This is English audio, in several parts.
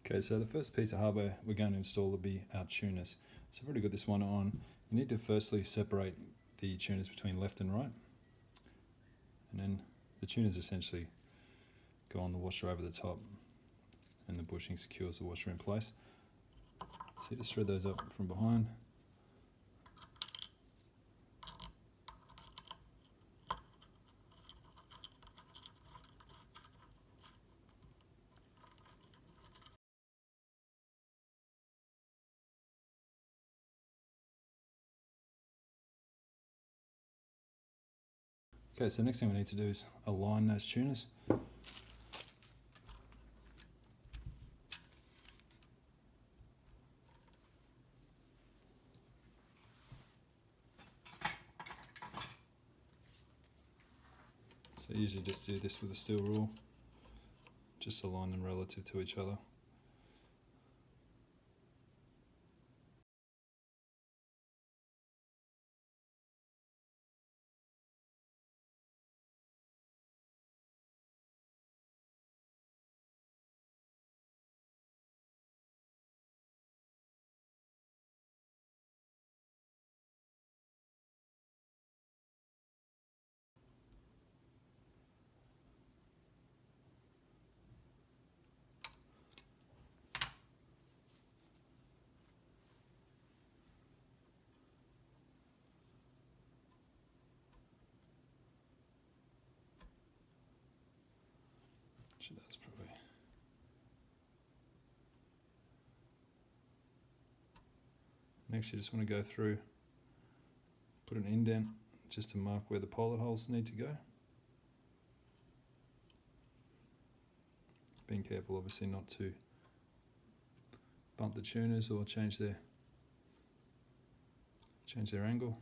Okay, so the first piece of hardware we're going to install will be our tuners. So I've already got this one on. You need to firstly separate the tuners between left and right, and then the tuners essentially go on the washer over the top, and the bushing secures the washer in place. So you just thread those up from behind. Okay, so the next thing we need to do is align those tuners. So I usually just do this with a steel rule, just align them relative to each other. Actually, that's probably... Next you just want to go through, put an indent just to mark where the pilot holes need to go. Being careful obviously not to bump the tuners or change their angle.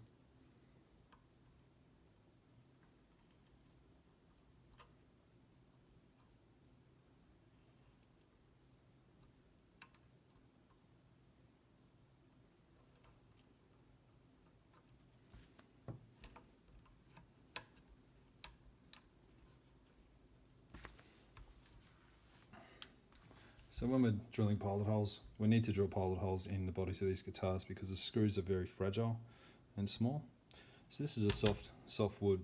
So when we're drilling pilot holes, we need to drill pilot holes in the bodies of these guitars because the screws are very fragile and small. So this is a soft wood,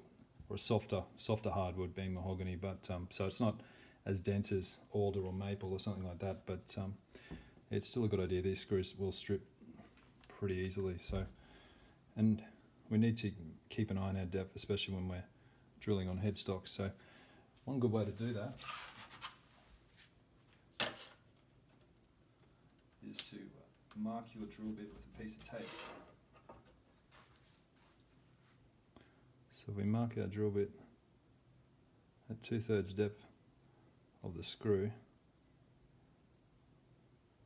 or a softer hardwood, being mahogany, but so it's not as dense as alder or maple or something like that, but it's still a good idea. These screws will strip pretty easily. So, and we need to keep an eye on our depth, especially when we're drilling on headstocks. So one good way to do that is to mark your drill bit with a piece of tape. So we mark our drill bit at 2/3 depth of the screw.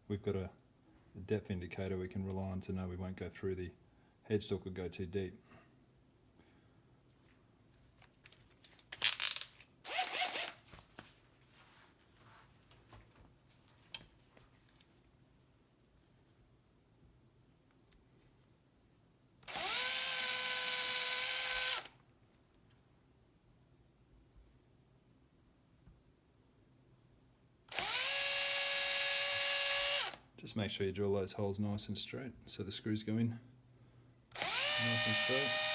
We've got a depth indicator we can rely on to know we won't go through the headstock or go too deep. Just make sure you drill those holes nice and straight so the screws go in nice and straight.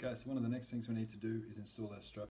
Okay, so one of the next things we need to do is install our strap